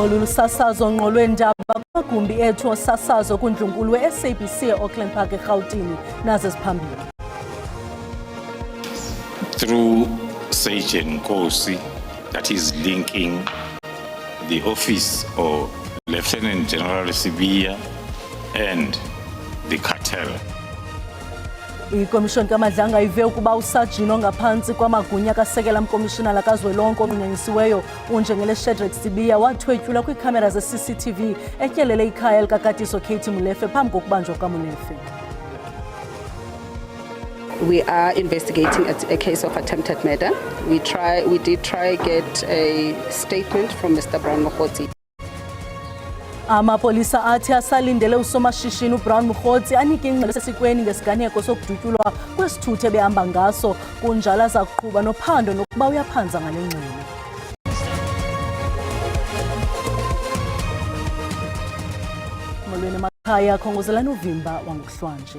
Olu lusasazo ngqo lweendaba kumagumbi ethu osasazo kuNdlunkulu we-SABC e-Auckland Park eRhawutini nazo eziphambili. Through Sergeant Nkosi, that is linking the office of Lieutenant General Sibiya and the cartel. Ikomishoni kaMadlanga ive ukuba usajino ngaphantsi kwamagunya kasekela mkomishinala kazwelonke onqunyanyisiweyo unjengele Shadrack Sibiya wathwetyulwa kwiikhamera ze-CCTV etyelele ikhaya likakatiso Katie Molefe phambi kokubanjwa kaMolefe. We are investigating a case of attempted murder. We did try get a statement from Mr. Brown Mokgotsi. Amapolisa athi asalindele usomashishini uBrown Mokgotsi anike ingxelo sesikweni ngesiganeko sokudutyulwa kwesithuthi ebehamba ngaso kunjalo aza kuqhuba nophando nokuba uyaphanza ngale ngxelo. Molweni emakhaya khongozelana uvimba wangokuhlwanje.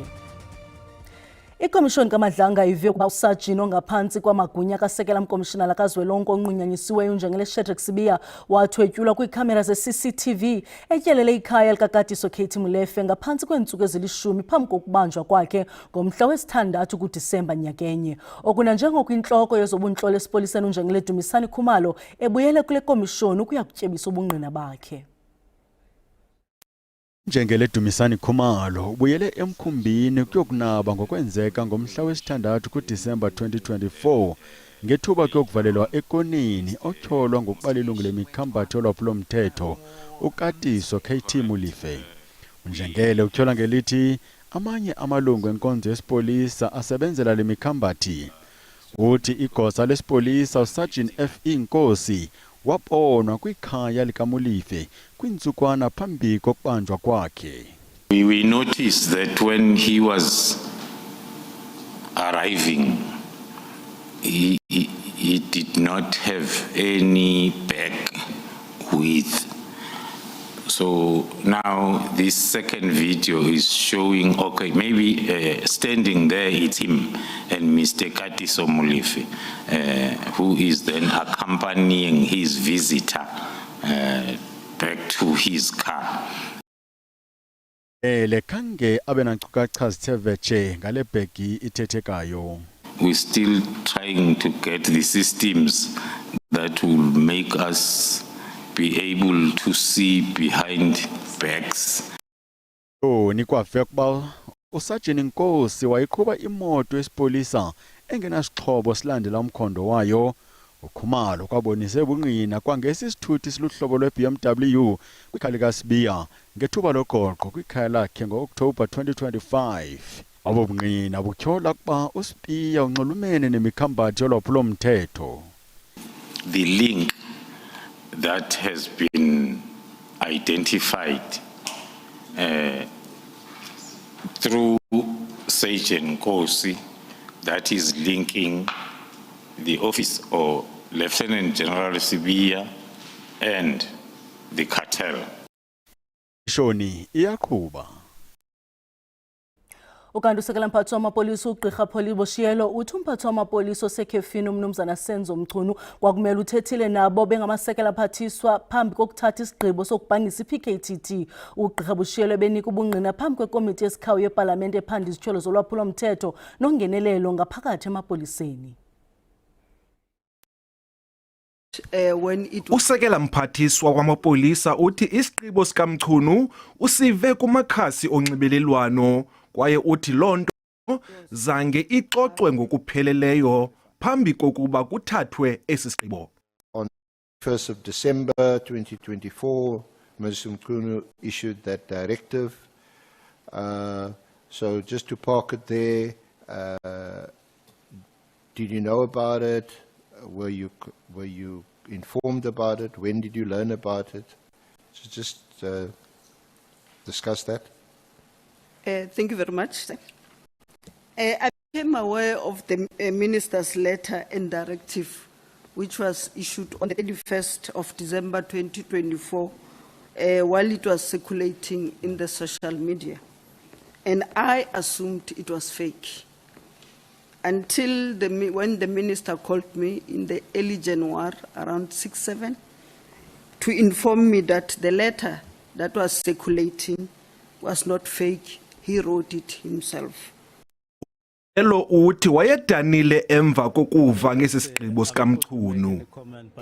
Ikomishoni kaMadlanga ive ukuba usajino ngaphantsi kwamagunya kasekela mkomishinala kazwelonke onqunyanyisiweyo unjengele Shadrack Sibiya wathwetyulwa kwiikhamera ze-CCTV etyelele ikhaya likakatiso Katie Molefe ngaphantsi kweentsuku ezili-10 phambi kokubanjwa kwakhe ngomhla wesi-6 kuDisemba nyakenye. Okunanjengoko intloko yezobuntlolo esipoliseni unjengele Dumisani Khumalo ebuyele kule komishoni ukuya kutyebisa ubungqina bakhe. Njengele Dumisani Khumalo ubuyele emkhumbini kuyokunaba ngokwenzeka ngomhla wesi-6 kuDisemba 2024 ngethuba kuyokuvalelwa ekonini otyholwa ngokuba lilungu lemikhambathi yolwaphulo-mthetho ukatiso Katie Molefe. Njengele utyhola ngelithi amanye amalungu enkonzo yesipolisa asebenzela le mikhambathi. Uthi igosa lesipolisa uSergeant F.E. Nkosi wabonwa kwikhaya likaMolefe kwintsukwana phambi kokubanjwa kwakhe. We noticed that when he was arriving, he did not have any bag with. So now this second video is showing, okay, maybe standing there it's him and Mr. Katiso Molefe, who is then accompanying his visitor back to his car. Le khange abenankcukacha zithe vetshe ngale bhegi ithethekayo. We're still trying to get the systems that will make us be able to see behind bags. Ni kwave kuba uSergeant Nkosi wayiqhuba imoto yesipolisa engenasixhobo silandela umkhondo wayo. uKhumalo kwabonise ubungqina kwangesisithuthi siluhlobo lwe-BMW kwikhaya likaSibiya ngethuba logoqo kwikhaya lakhe ngo-October 2025. Abo bungqina butyhola kuba uSibiya unxulumene nemikhambathi yolwaphulo-mthetho. The link that has been identified through Sergeant Nkosi, that is linking the office of Lieutenant General Sibiya and the cartel. Shoni iyaqhuba. Ukanti usekela mphathi wamapolisa uGqirha Pholi Boshiyelo uthi umphathi wamapolisa osekhefini umnumzana Senzo Mchunu kwakumele uthethile nabo bengamasekela phathiswa phambi kokuthatha isigqibo sokubhangisa iPKTT. uGqirha Boshiyelo benika ubungqina phambi kwekomiti yesikhawu yeParlamente ephanda izithyolo zolwaphulo-mthetho nongenelelo ngaphakathi emapoliseni. Usekela mphathiswa kwamapolisa uthi isigqibo sikaMchunu usive kumakhasi onxibelelwano kwaye uthi lonto zange ixoxwe ngokupheleleyo phambi kokuba kuthathwe esi sigqibo. On 1st of December 2024, Mr. Mchunu issued that directive. So just to park it there, did you know about it? Were you informed about it? When did you learn about it? So just discuss that. Thank you very much. I became aware of the minister's letter and directive, which was issued on the 31st of December 2024, while it was circulating in the social media. And I assumed it was fake. Until when the minister called me in the early January, around 6-7, to inform me that the letter that was circulating was not fake. He wrote it himself. Elo uthi wayedanile emva kokuva ngesisigqibo sikaMchunu.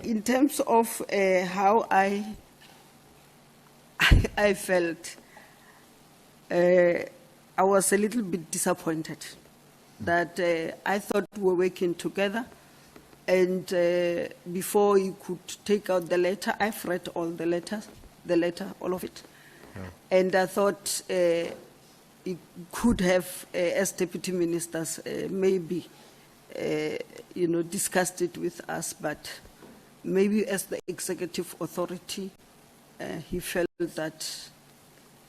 In terms of how I felt, I was a little bit disappointed that I thought we were working together, and before you could take out the letter, I've read all the letter, all of it, and I thought it could have, as deputy ministers, maybe discussed it with us, but maybe as the executive authority, he felt that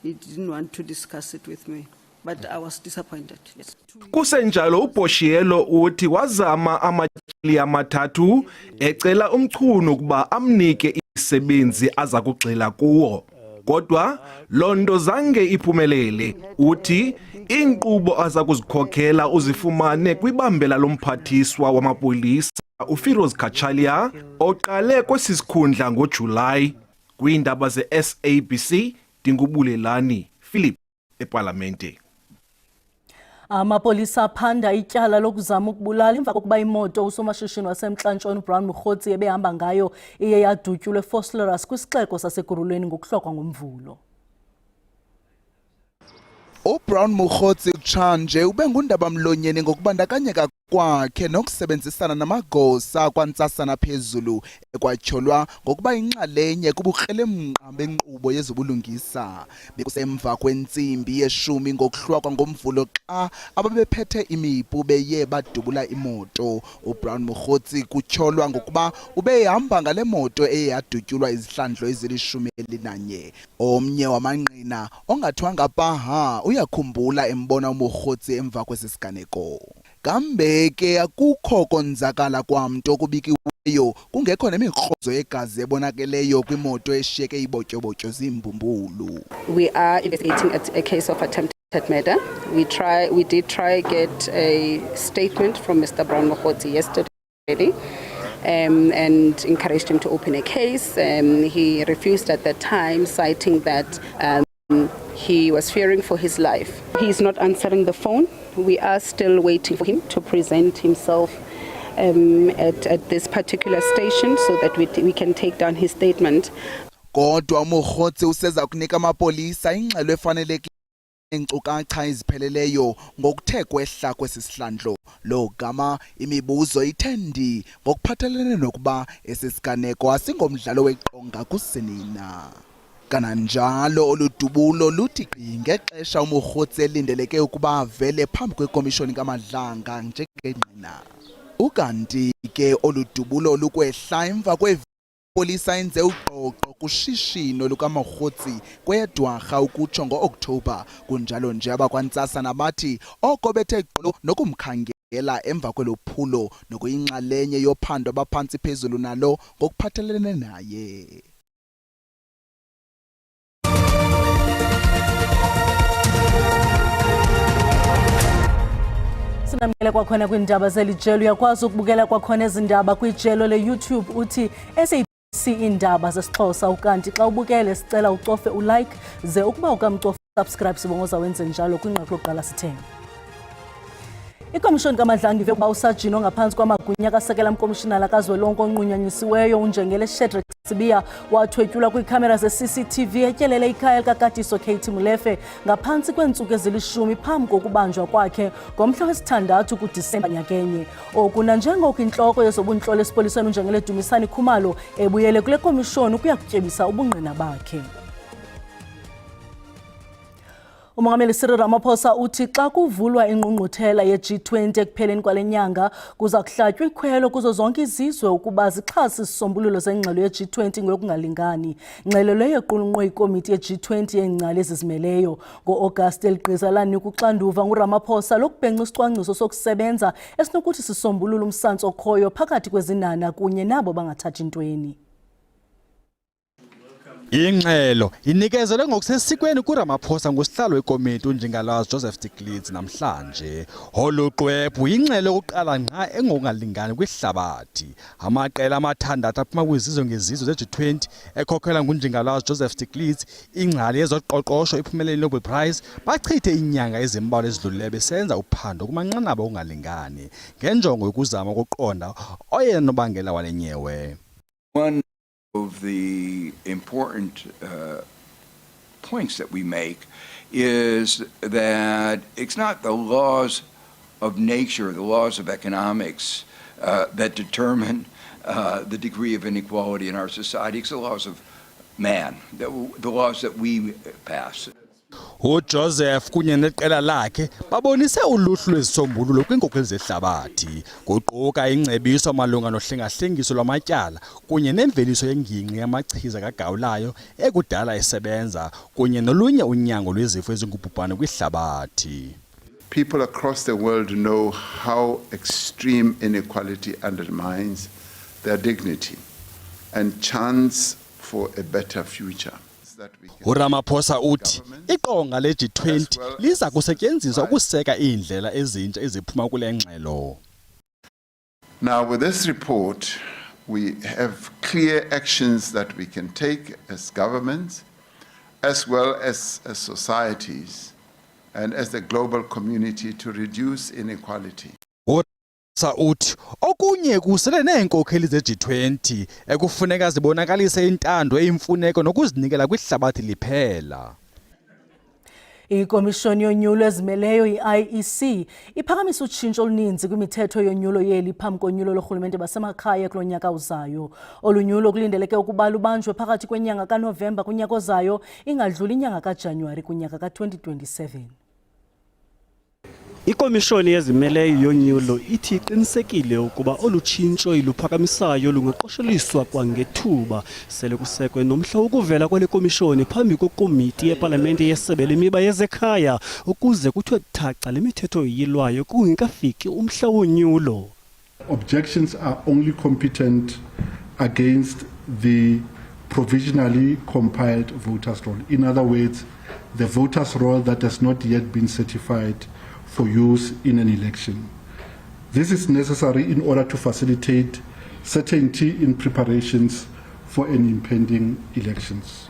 he didn't want to discuss it with me. But I was disappointed. Yes. Kusenjalo uBoshielo uthi wazama amatyeli amathathu ecela uMchunu ukuba amnike imisebenzi aza kugxila kuwo. Kodwa londo zange iphumelele. Uthi inkqubo aza kuzikhokhela uzifumane kwibambela lomphathiswa wamapolisa uFiroz Kachalia oqale kwesisikhundla ngoJulayi. Kwiindaba ze-SABC Dingubulelani Philip eParlamente. Amapolisa aphanda ityala lokuzama ukubulala emva kokuba imoto usomashishini wasemntla-ntshona uBrown Mokgotsi ebehamba ngayo iye yadutyulwa eVosloorus kwisixeko saseGurulweni ngokuhlokwa ngoMvulo. uBrown Mokgotsi kutshanje ube ngundaba-mlonyeni ngokubandakanyeka kwakhe nokusebenzisana namagosa kwantsasana phezulu ekwatyholwa ngokuba inxalenye kubukrelemnqa benkqubo yezobulungisa. Bekusemva kwentsimbi ye-10 ngokuhlwakwa ngoMvulo xa ababephethe imipu beye badubula imoto. uBrown Mokgotsi kutyholwa ngokuba ubehamba ngale moto eyadutyulwa izihlandlo ezili-11. Omnye wamangqina ongathwanga paha uyakhumbula embona uMokgotsi emva kwesi siganeko. Kambe ke akukho konzakala kwamntu okubikiweyo kungekho nemikrozo yegazi ebonakeleyo kwimoto eshiyeke ibotyobotyo zimbumbulu. We are investigating a case of attempted murder. We did try get a statement from Mr. Brown Mokgotsi yesterday and encouraged him to open a case. He refused at that time, citing that he was fearing for his life. He is not answering the phone. We are still waiting for him to present himself at this particular station so that we can take down his statement. Kodwa uMokgotsi useza kunika amapolisa ingxelo efanelekileyo enkcukacha ezipheleleyo ngokuthe kwehla kwesi sihlandlo. Lo gama imibuzo ithendi ngokuphathelene nokuba esi siganeko asingomdlalo weqonga kusenina. Kananjalo oludubulo luthi ngexesha uMokgotsi elindeleke ukuba avele phambi kwekomishoni kaMadlanga njengengqina. Ukanti ke oludubulo lukwehla emva kwepolisa enze uqoqo kushishino lukaMokgotsi kweyeDwarha ukutsho ngo-Oktoba. Kunjalo nje abakwantsasana bathi oko bethe gqolo nokumkhangela emva kwelophulo nokuyinxalenye yophando abaphantsi phezulu nalo ngokuphathelene naye. Sinamkele kwakhona kwiindaba zelijelo uyakwazi ukubukela kwakhona ezindaba kwijelo leYouTube uthi SABC iindaba zesiXhosa ukanti xa ubukele sicela ucofe ulike ze ukuba ukamcofa subscribe sibongoza wenze njalo kwinqaku lokuqala sithenge. Ikomishoni kaMadlanga ive ukuba usajini ongaphantsi kwamagunya kasekela mkomishinala kazwelonke onqunyanyisiweyo uNjengele Shadrack Sibiya wathwetyulwa kwiikhamera ze-CCTV etyelele ikhaya likakatiso Katie Molefe ngaphantsi kweentsuku ezili-10 phambi kokubanjwa kwakhe ngomhla wesi-6 kuDisemba nyakenye. Oku nanjengoko intloko yezobuntlolo esipolisweni uNjengele Dumisani Khumalo ebuyele kule komishoni ukuya kutyebisa ubungqina bakhe. uMongameli Cyril Ramaphosa uthi xa kuvulwa ingqungquthela ye-G20 ekupheleni kwale nyanga kuza kuhlatywa ikhwelo kuzo zonke izizwe ukuba zixhase isisombululo zengxelo ye-G20 ngokungalingani. Ngxelo leyo equlunqwe ikomiti ye-G20 yeengcali ezizimeleyo. Ngo-Agasti eligqiza lanika uxanduva nguRamaphosa lokubhenca isicwangciso sokusebenza esinokuthi sisombulule umsantso okhoyo phakathi kwezinana kunye nabo bangathathi ntweni. Ingxelo inikezelwe ngokusesikweni kuRamaphosa ngusihlalo wekomiti uNjingalazi Joseph Stiglitz namhlanje. Oluqwebhu ingxelo yokuqala ngqa engokungalingani kwihlabathi. Amaqela amathandathu aphuma kwizizwe ngezizwe ze-G20 ekhokhelwa nguNjingalazi Joseph Stiglitz, ingcali yezoqoqosho iphumelele iNobel Prize, bachithe inyanga ezimbalwa ezidlulileyo besenza uphando kumanqanaba okungalingani ngenjongo yokuzama ukuqonda oyena nobangela wale nyewe. One of the important points that we make is that it's not the laws of nature, the laws of economics that determine the degree of inequality in our society. It's the laws of man, the laws that we pass. uJoseph kunye neqela lakhe babonise uluhlu lwezisombululo kwinkokeli zehlabathi, kuquka ingcebiso malunga nohlengahlengiso lwamatyala kunye nemveliso yengingqi yamachiza kagawulayo ekudala esebenza kunye nolunye unyango lwezifo ezingubhubhane kwihlabathi. People across the world know how extreme inequality undermines their dignity and chance for a better future. uRamaphosa uthi iqonga le-G20 liza kusetyenziswa ukuseka iindlela ezintsha eziphuma kule ngxelo. Now, with this report, we have clear actions that we can take as governments, as well as societies, and as the global community to reduce inequality. uthi okunye kusele neenkokheli ze-G20 ekufuneka zibonakalise intando eyimfuneko nokuzinikela kwihlabathi liphela. Ikomishoni yonyulo ezimeleyo i-IEC iphakamisa utshintsho oluninzi kwimithetho yonyulo yeli phambi konyulo lorhulumente basemakhaya kulo nyaka uzayo. Olunyulo kulindeleke ukuba lubanjwe phakathi kwenyanga kaNovemba kunyaka ozayo ingadluli inyanga kaJanuwari kunyaka ka-2027. Ikomishoni yezimeleyo yonyulo ithi iqinisekile ukuba olutshintsho iluphakamisayo lungaqosheliswa kwangethuba sele kusekwe nomhla ukuvela kwale komishoni phambi kwekomiti yepalamente yesebe lemiba yezekhaya ukuze kuthiwe thaca le mithetho yilwayo kungekafiki umhla wonyulo. Objections are only competent against the provisionally compiled voters' roll. In other words, the voters' roll that has not yet been certified for use in an election. This is necessary in order to facilitate certainty in preparations for an impending elections.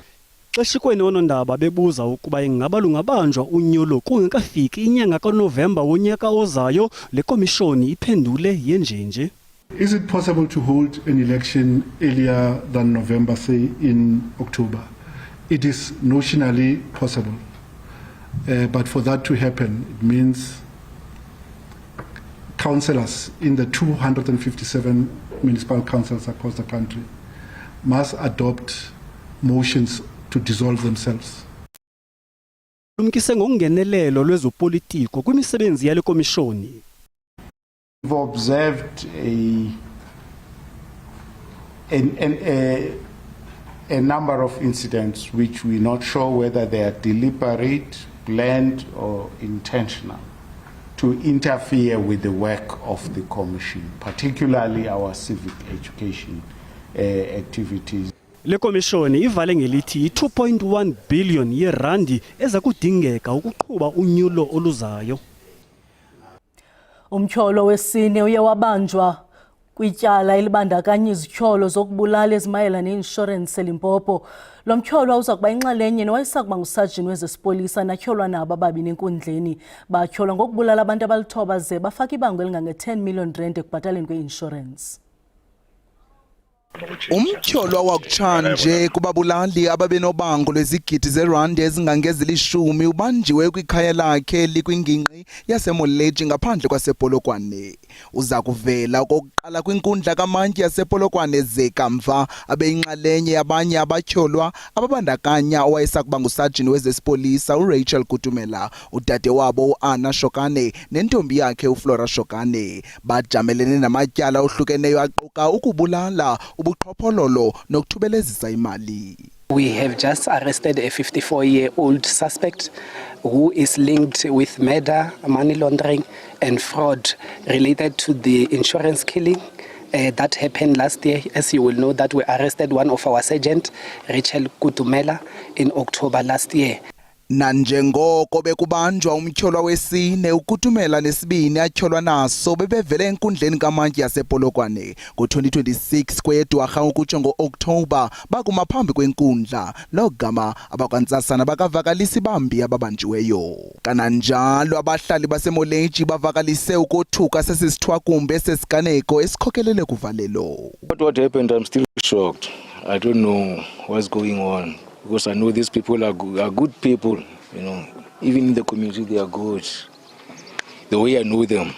Xeshikweni onondaba bebuza ukuba ingaba lungabanjwa unyulo kungekafiki inyanga kaNovemba wonyaka ozayo, le komishoni iphendule yenjenje. Is it possible to hold an election earlier than November, say in October? It is notionally possible. But for that to happen, it means councillors in the 257 municipal councils across the country must adopt motions to dissolve themselves. Lumkise ngokungenelelo lwezopolitiko kwimisebenzi yale komishoni. We've observed a number of incidents which we're not sure whether they are deliberate, planned or intentional to interfere with the work of the Commission, particularly our civic education activities. Le komishoni ivale ngelithi 2.1 billion yerandi eza kudingeka ukuqhuba unyulo oluzayo. Umtyholo wesine uye wabanjwa kwityala elibandakanya izityholo zokubulala ezimayela neinshorensi eLimpopo. Lo mtyholo uza kuba inxalenye nowayesakuba ngusajini wezesipolisa natyholwa nabo ababini enkundleni. Batyholwa ngokubulala abantu abalithoba ze bafaka ibango elingange-10 million rand ekubhataleni kwe-inshorensi. Umtyholwa wakutshanje kubabulali ababenobango lwezigidi zerandi ezingangezili-10 ubanjiwe kwikhaya lakhe likwingingqi yaseMoleji ngaphandle kwasePolokwane. Uza kuvela okokuqala kwinkundla kamantyi yasePolokwane ze kamva abeyinxalenye yabanye abatyholwa ababandakanya owayesakuba ngusajini wezesipolisa uRachel Kutumela, udade wabo uAnna Shokane nentombi yakhe uFlora Shokane. Bajamelene namatyala ohlukeneyo aquka ukubulala, ubuqhophololo nokuthubelezisa imali. We have just arrested a 54-year-old suspect who is linked with murder, money laundering and fraud related to the insurance killing that happened last year. As you will know, that we arrested one of our sergeant, Rachel Kutumela, in October last year. Nanjengoko bekubanjwa umtyholwa wesine ukutumela nesibini atyholwa naso bebevele enkundleni kamantyi yasePolokwane ngo-2026 kweyeDwarha ukutsho ngo-Oktoba bakuma phambi kwenkundla logama abakwantsasana bakavakalisi bambi ababanjiweyo. Kananjalo abahlali baseMoleji bavakalise ukothuka sesisithwakumbe sesiganeko esikhokelele kuvalelo. What happened, I'm still shocked. I don't know what's going on. Because I know these people are good people, you know. Even in the community, they are good. The way I know them.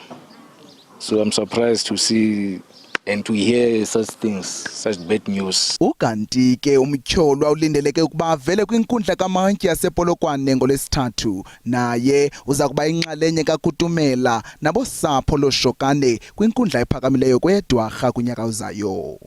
So I'm surprised to see and to hear such things, such bad news. Ukanti ke umtyholwa ulindeleke ukuba avele kwinkundla kamantyi yasePolokwane ngolwesithathu. Naye uza kuba inxalenye kaKutumela nabosapho loshokane kwinkundla ephakamileyo kweyeDwarha kunyaka uzayo.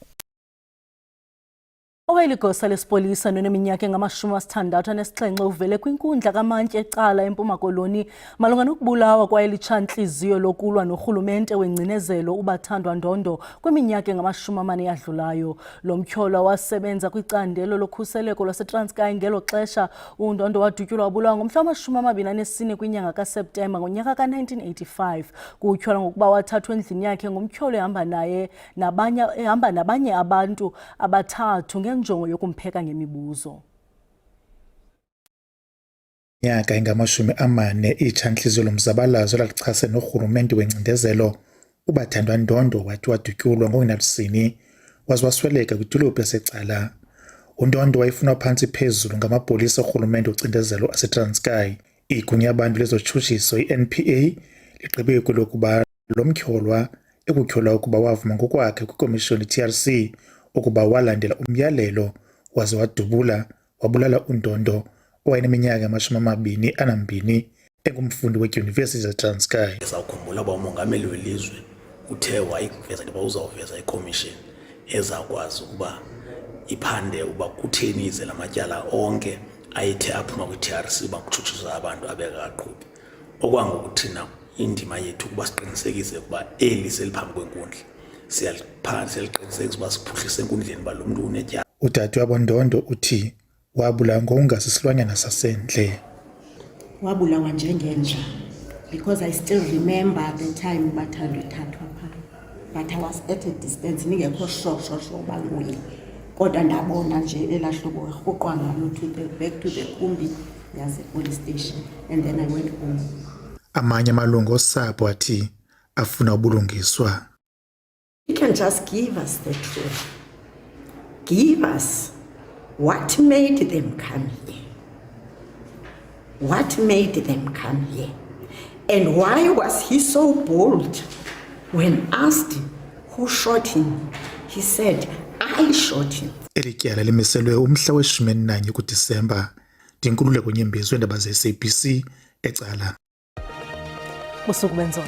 Owayeligosa lesipolisa noneminyaka engama-67 uvele kwinkundla kamantyi ecala eMpuma Koloni malunga nokubulawa kwayelitshantliziyo lokulwa norhulumente wengcinezelo uBathandwa Ndondo kwiminyaka engama-40 eyadlulayo. Lo mtyholwa wasebenza kwicandelo lokhuseleko lwaseTranskei ngelo xesha. uNdondo wadutyulwa wabulawa ngomhla wama-24 kwinyanga kaSeptemba ngonyaka ka-1985. Kutyholwa ngokuba wathathwa endlini yakhe ngumtyholwa ehamba nabanye abantu abathathu ngenjongo yokumpheka ngemibuzo. Nyaka engama-40 itshantliziyo lomzabalazo lalichase norhulumente wengcindezelo uBathandwa Ndondo wathi wadutyulwa ngokunabisini waze wasweleka kwidolophu yasecala. uNdondo wayefunwa phantsi phezulu ngamapolisa orhulumente ocindezelo aseTranskei. Igunya abantu lezotshutshiso i-NPA ligqibe kwelokuba lo mtyholwa ekutyholwa ukuba wavuma ngokwakhe kwikomishoni TRC ukuba walandela umyalelo waze wadubula wabulala uNdondo owayeneminyaka ama-22 engumfundi wedyunivesithi yaseTranskei. Sawukhumbula uba umongameli welizwe uthe wayiveza into uzawuveza ikomishini ezakwazi ukuba iphande uba kutheni ize la matyala onke ayethe aphuma kwi-TRC uba kutshutshiswa abantu abekaqhubi. Okwangoku thina indima yethu ukuba siqinisekise ukuba eli seliphambi kwenkundla siyaliqinisekisa ukuba siphuhlise enkundleni uba lo mntu unetyala. Udade waboNdondo uthi wabulawa ngokungasisilwanyana sasendle. Wabulawa njengenja because I still remember the time Bathandwa ethathwa phaa, but I was at a distance ningekho sure uba nguye. Kodwa ndabona nje elahlobo erhuqwa ngalo back to the Kumbi yase-police station and then I went home. Amanye amalungu osapho athi afuna ubulungiswa. You can just give us the truth. Give us what made them come here. What made them come here? And why was he so bold? When asked who shot him, he said, I shot him. Eli tyala limiselwe umhla we-11 kuDisemba. Ndinkululeko Nyembezi weendaba ze-SABC ecala. Busuku benzolo.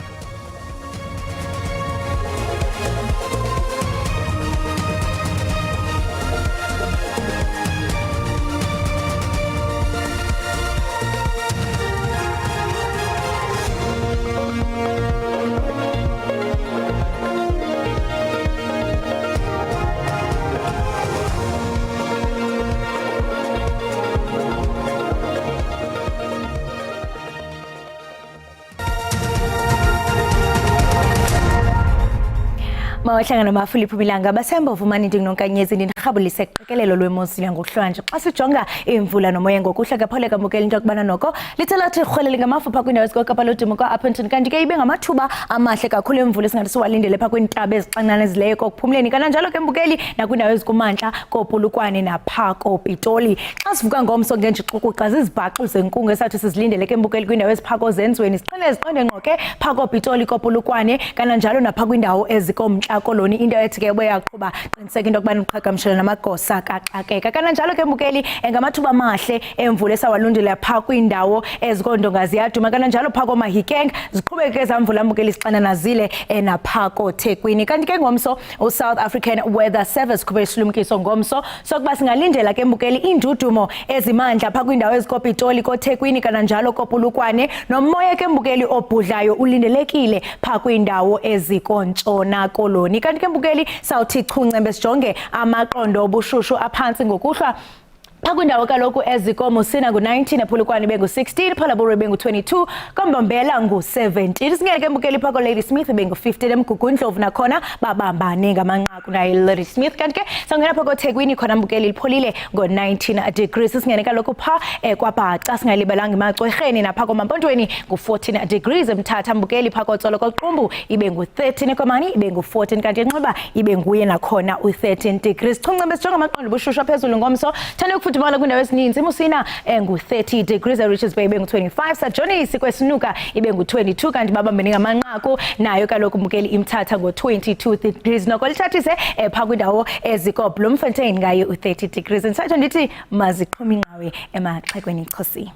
Mawahlangana nabaFilipi Milanga basemba uvumani ndinonkanyezi ndirhabulise qikelelo lwemozulu yangokuhlanje xa sijonga imvula nomoya ngokuhla kapholeka mbukela into kubana noko lithelathi rhwelele ngamafupha kwindawo ezikokapalodimo kwa-Upington kanti ke ibe ngamathuba amahle kakhulu emvula esingathi siwalindele phaa kwiintaba ezixananazileyo kokuphumleni kananjalo ke mbukeli nakwindawo ezikumantla koPolokwane naphaa koPitoli. Xa sivuka ngomso ngenjixukuqa zizibhaqu zenkungu esathi sizilindele ke mbukeli kwindawo eziphaa kozenzweni ziqonde ngqo ke phaa koPitoli koPolokwane kananjalo naphaa kwindawo ezikomntla Koloni into ethi ke buyaqhuba qiniseka into kubana uqhagamshelo namagosa kaxakeka kananjalo ke mbukeli engamathuba amahle emvula esawalundela phaa kwindawo ezikondonga ziyaduma kananjalo phaa koMahikeng ziqhubeke ezamvula mbukeli sixananazile naphaa koThekwini kanti ke ngomso uSouth African Weather Service kube isilumkiso ngomso sokuba singalindela ke mbukeli indudumo ezimandla phaa kwindawo ezikoPitoli koThekwini kananjalo koPolokwane nomoya ke mbukeli obhudlayo ulindelekile phaa kwindawo ezikontshona Koloni ntoni. Kanti ke mbukeli sawuthi chuncembe sijonge amaqondo obushushu aphantsi ngokuhlwa Pakwindawo kaloku ezikomo sina ngu-19 ePolokwane bengu-16 Phalaborwa bengu-22 Kombombela ngu-17 singele ke mbukeli phako Lady Smith bengu-15 eMgugundlovu nakhona babambane ngamanqaku naye Lady Smith kanti ke sangena phako Thekwini khona mbukeli lipholile ngo-19 degrees singene kaloku pha kwaBhaca singalibalanga emacwerheni napha koMampontweni ngu-14 degrees eMthatha mbukeli phako Tsolo koQumbu ibe ngu-13 eKomani ibe ngu-14 kanti eNxiba ibe nguye nakhona u-13 degrees chuncembe sijonga amaqondo obushushu aphezulu ngomso Futhumala kwindawo ezininzi Musina ngu-30 degrees eRichards Bay bengu-25 Sajonis kwesinuka ibe ngu-22 kanti babambene ngamanqaku nayo kaloku mbukeli iMthatha ngo-22 degrees noko lithathise pha kwindawo ezikoBloemfontein ngayo u-30 degrees ndisatsho ndithi maziqhuma inqawe emaxhekweni Nkosi.